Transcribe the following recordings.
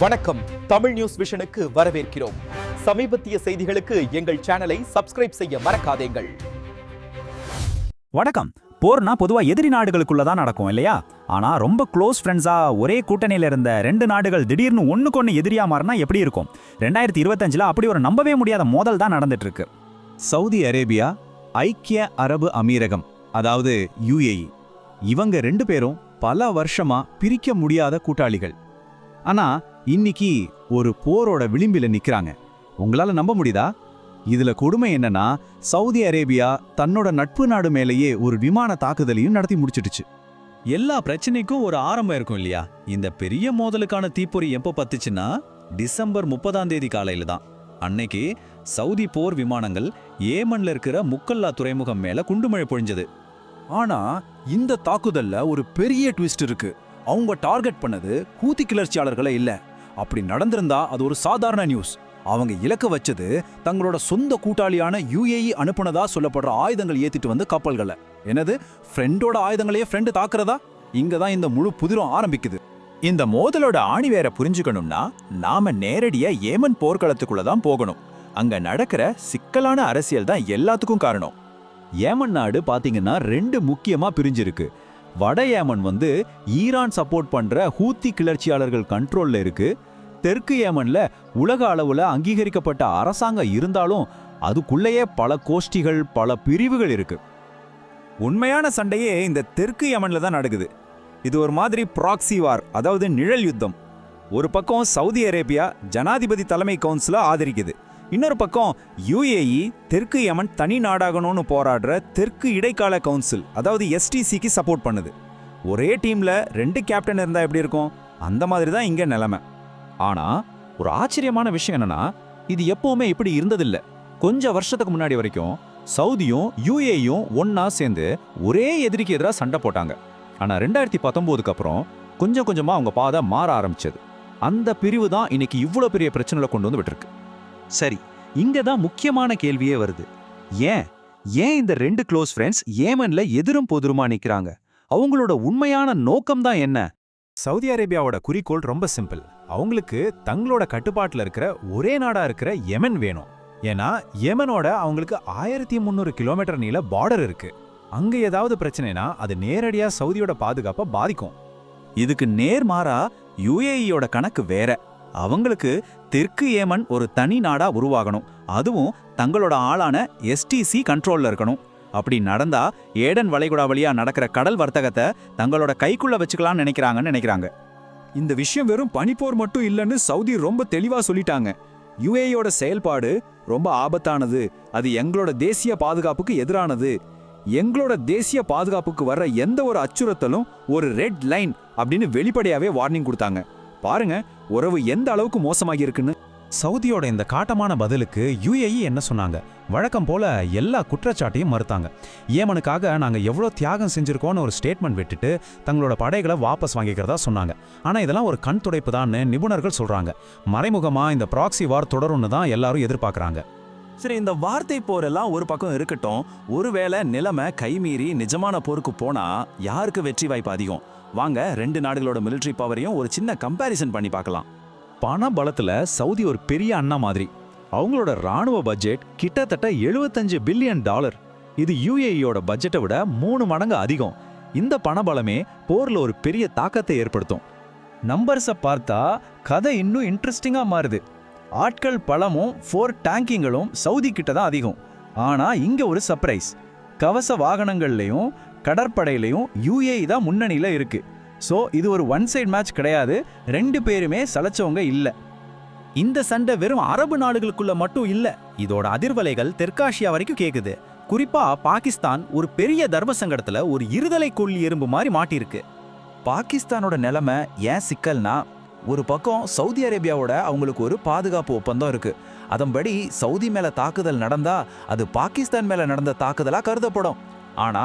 வணக்கம். தமிழ் நியூஸ் விஷனுக்கு வரவேற்கிறோம். சமீபத்திய செய்திகளுக்கு எங்கள் சேனலை சப்ஸ்கிரைப் செய்ய மறக்காதீர்கள். வணக்கம். போர்னா பொதுவா எதிரி நாடுகளுக்குள்ள தான் நடக்கும் இல்லையா? ஆனா ரொம்ப க்ளோஸ் ஃப்ரெண்ட்ஸா ஒரே கூட்டணியில இருந்த ரெண்டு நாடுகள் திடீர்னு ஒண்ணுக்கொன்னு எதிரியா மாறினா எப்படி இருக்கும்? 2025ல அப்படி ஒரு நம்பவே முடியாத மோதல் தான் நடந்துட்டு இருக்கு. சவுதி அரேபியா, ஐக்கிய அரபு அமீரகம், அதாவது UAE, இவங்க ரெண்டு பேரும் பல வருஷமா பிரிக்க முடியாத கூட்டாளிகள். ஆனா இன்னைக்கு ஒரு போரோட விளிம்பில நிக்கிறாங்க. உங்களால நம்ப முடியுதா? இதுல கொடுமை என்னன்னா, சவுதி அரேபியா தன்னோட நட்பு நாடு மேலேயே ஒரு விமான தாக்குதலையும் நடத்தி முடிச்சிடுச்சு. எல்லா பிரச்சனைக்கும் ஒரு ஆரம்பம் இருக்கும் இல்லையா? இந்த பெரிய மோதலுக்கான தீப்பொறி எப்போ பத்துச்சுன்னா டிசம்பர் 30 காலையில தான். அன்னைக்கு சவுதி போர் விமானங்கள் ஏமன்ல இருக்கிற முக்கல்லா துறைமுகம் மேல குண்டுமழை பொழிஞ்சது. ஆனா இந்த தாக்குதல்ல ஒரு பெரிய ட்விஸ்ட் இருக்கு. அவங்க டார்கெட் பண்ணது ஹூதி கிளர்ச்சியாளர்களை இல்ல. அப்படி நடந்திருந்தா அது ஒரு சாதாரண நியூஸ். அவங்க இலக்க வச்சது தங்களோட சொந்த கூட்டாளியான UAE அனுப்புனதா சொல்லப்படுற ஆயுதங்கள் ஏத்திட்டு வந்து கப்பல்களை. என்னது, ஃப்ரெண்டோட ஆயுதங்களையே ஃப்ரெண்டு தாக்குறதா? இங்கதான் இந்த முழு புதிரும் ஆரம்பிக்குது. இந்த மோதலோட ஆணிவேரை புரிஞ்சுக்கணும்னா நாம நேரடியா ஏமன் போர்க்களத்துக்குள்ள தான் போகணும். அங்க நடக்கிற சிக்கலான அரசியல் தான் எல்லாத்துக்கும் காரணம். ஏமன் நாடு பாத்தீங்கன்னா ரெண்டு முக்கியமா பிரிஞ்சிருக்கு. வட ஏமன் ஈரான் சப்போர்ட் பண்ற ஹூத்தி கிளர்ச்சியாளர்கள் கண்ட்ரோல்ல இருக்கு. தெற்கு ஏமன்ல உலக அளவுல அங்கீகரிக்கப்பட்ட அரசாங்கம் இருந்தாலும் அதுக்குள்ளேயே பல கோஷ்டிகள், பல பிரிவுகள் இருக்கு. உண்மையான சண்டையே இந்த தெற்கு யமன்ல தான் நடக்குது. இது ஒரு மாதிரி ப்ராக்சி வார், அதாவது நிழல் யுத்தம். ஒரு பக்கம் சவுதி அரேபியா ஜனாதிபதி தலைமை கவுன்சிலை ஆதரிக்குது. இன்னொரு பக்கம் UAE தெற்கு யமன் தனி நாடாகணும்னு போராடுற தெற்கு இடைக்கால கவுன்சில், அதாவது STCக்கு சப்போர்ட் பண்ணுது. ஒரே டீம்ல ரெண்டு கேப்டன் இருந்தா எப்படி இருக்கும்? அந்த மாதிரி தான் இங்க நிலைமை. ஆனா ஒரு ஆச்சரியமான விஷயம் என்னன்னா, இது எப்பவுமே இப்படி இருந்ததில்ல. கொஞ்சம் வருஷத்துக்கு முன்னாடி வரைக்கும் சவுதியும் UAEயும் ஒன்னா சேர்ந்து ஒரே எதிரிக்கு எதிராக சண்டை போட்டாங்க. ஆனா 2019க்கு அப்புறம் கொஞ்சம் கொஞ்சமா அவங்க பாதை மாற ஆரம்பிச்சது. அந்த பிரிவு தான் இன்னைக்கு இவ்வளோ பெரிய பிரச்சனைகளை கொண்டு வந்து விட்டுருக்கு. சரி, இங்க தான் முக்கியமான கேள்வியே வருது. ஏன் இந்த ரெண்டு க்ளோஸ் ஃப்ரெண்ட்ஸ் ஏமன்ல எதிரும் பொதுருமா நிக்கிறாங்க? அவங்களோட உண்மையான நோக்கம் தான் என்ன? சவுதி அரேபியாவோட குறிக்கோள் ரொம்ப சிம்பிள். அவங்களுக்கு தங்களோட கட்டுப்பாட்டில் இருக்கிற ஒரே நாடா இருக்கிற யெமன் வேணும். ஏன்னா யெமனோட அவங்களுக்கு 1300 கிலோமீட்டர் நீள பார்டர் இருக்கு. அங்க ஏதாவது பிரச்சனைனா அது நேரடியா சவுதியோட பாதுகாப்பை பாதிக்கும். இதுக்கு நேர்மாறா UAEயோட கணக்கு வேற. அவங்களுக்கு தெற்கு ஏமன் ஒரு தனி நாடா உருவாகணும். அதுவும் தங்களோட ஆளான STC கண்ட்ரோல்ல இருக்கணும். அப்படி நடந்தா ஏடன் வளைகுடா வழியா நடக்கிற கடல் வர்த்தகத்தை தங்களோட கைக்குள்ள வச்சுக்கலாம்னு நினைக்கிறாங்க. இந்த விஷயம் வெறும் பனிப்போர் மட்டும் இல்லைன்னு சவுதி ரொம்ப தெளிவா சொல்லிட்டாங்க. UAEயோட செயல்பாடு ரொம்ப ஆபத்தானது. அது எங்களோட தேசிய பாதுகாப்புக்கு எதிரானது. எங்களோட தேசிய பாதுகாப்புக்கு வர்ற எந்த ஒரு அச்சுறுத்தலும் ஒரு ரெட் லைன் அப்படின்னு வெளிப்படையாவே வார்னிங் கொடுத்தாங்க. பாருங்க உறவு எந்த அளவுக்கு மோசமாகி இருக்குன்னு. சவுதியோட இந்த காட்டமான பதிலுக்கு UAE என்ன சொன்னாங்க? வழக்கம் போல எல்லா குற்றச்சாட்டையும் மறுத்தாங்க. ஏமனுக்காக நாங்க எவ்வளோ தியாகம் செஞ்சிருக்கோம்னு ஒரு ஸ்டேட்மெண்ட் விட்டுட்டு தங்களோட படைகளை வாபஸ் வாங்கிக்கிறதா சொன்னாங்க. ஆனா இதெல்லாம் ஒரு கண் துடைப்பு தான் நிபுணர்கள் சொல்றாங்க. மறைமுகமா இந்த ப்ராக்சி வார் தொடரும்னு தான் எல்லாரும் எதிர்பார்க்கறாங்க. சரி, இந்த வார்த்தை போரெல்லாம் ஒரு பக்கம் இருக்கட்டும். ஒருவேளை நிலைமை கைமீறி நிஜமான போருக்கு போனா யாருக்கு வெற்றி வாய்ப்பு அதிகம்? வாங்க ரெண்டு நாடுகளோட மிலிட்டரி பவரையும் ஒரு சின்ன கம்பேரிசன் பண்ணி பார்க்கலாம். பண பலத்துல சவுதி ஒரு பெரிய அண்ணா மாதிரி. அவங்களோட ராணுவ பட்ஜெட் கிட்டத்தட்ட $75 பில்லியன். இது UAEயோட பட்ஜெட்டை விட 3 மடங்கு அதிகம். இந்த பணபலமே போர்ல ஒரு பெரிய தாக்கத்தை ஏற்படுத்தும். நம்பர்ஸை பார்த்தா கதை இன்னும் இன்ட்ரெஸ்டிங்கா மாறுது. ஆட்கள் பலமும் 4 டேங்கிங்களும் சவுதி கிட்ட தான் அதிகம். ஆனா இங்க ஒரு சர்ப்ரைஸ். கவச வாகனங்கள்லையும் கடற்படையிலையும் UAE தான் முன்னணியில இருக்கு. சோ இது ஒரு ஒன் சைடு மேட்ச் கிடையாது. ரெண்டு பேருமே சலைச்சவங்க இல்ல. இந்த சண்டை வெறும் அரபு நாடுகளுக்குள்ள மட்டும் இல்ல. இதோட அதிர்வலைகள் தெற்காசியா வரைக்கும் கேக்குது. குறிப்பா பாகிஸ்தான் ஒரு பெரிய தர்ம சங்கடத்துல ஒரு இருதலை கொள்ளி எறும்பு மாதிரி மாட்டிருக்கு. பாகிஸ்தானோட நிலைமை ஏன் சிக்கல்னா, ஒரு பக்கம் சவுதி அரேபியாவோட அவங்களுக்கு ஒரு பாதுகாப்பு ஒப்பந்தம் இருக்கு. அதன்படி சவுதி மேல தாக்குதல் நடந்தா அது பாகிஸ்தான் மேல நடந்த தாக்குதலா கருதப்படும். ஆனா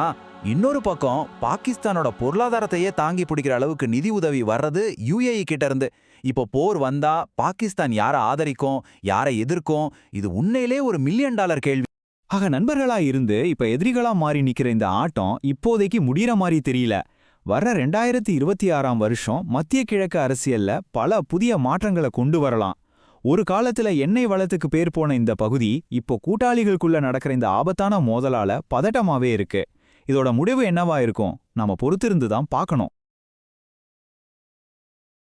இன்னொரு பக்கம் பாகிஸ்தானோட பொருளாதாரத்தையே தாங்கி பிடிக்கிற அளவுக்கு நிதி உதவி வர்றது UAE கிட்ட இருந்து. இப்போ போர் வந்தா பாகிஸ்தான் யாரை ஆதரிக்கும், யாரை எதிர்க்கும்? இது உண்மையிலே ஒரு $1 மில்லியன் கேள்வி. ஆக நண்பர்களா இருந்து இப்ப எதிரிகளா மாறி நிக்கிற இந்த ஆட்டம் இப்போதைக்கு முடிகிற மாதிரி தெரியல. வர 2026ஆம் வருஷம் மத்திய கிழக்கு அரசியல்ல பல புதிய மாற்றங்களை கொண்டு வரலாம். ஒரு காலத்துல எண்ணெய் வளத்துக்கு பேர் போன இந்த பகுதி இப்போ கூட்டாளிகளுக்குள்ள நடக்கிற இந்த ஆபத்தான மோதலால பதட்டமாவே இருக்கு. இதோட முடிவு என்னவா இருக்கும்? நாம பொறுத்திருந்து தான் பார்க்கணும்.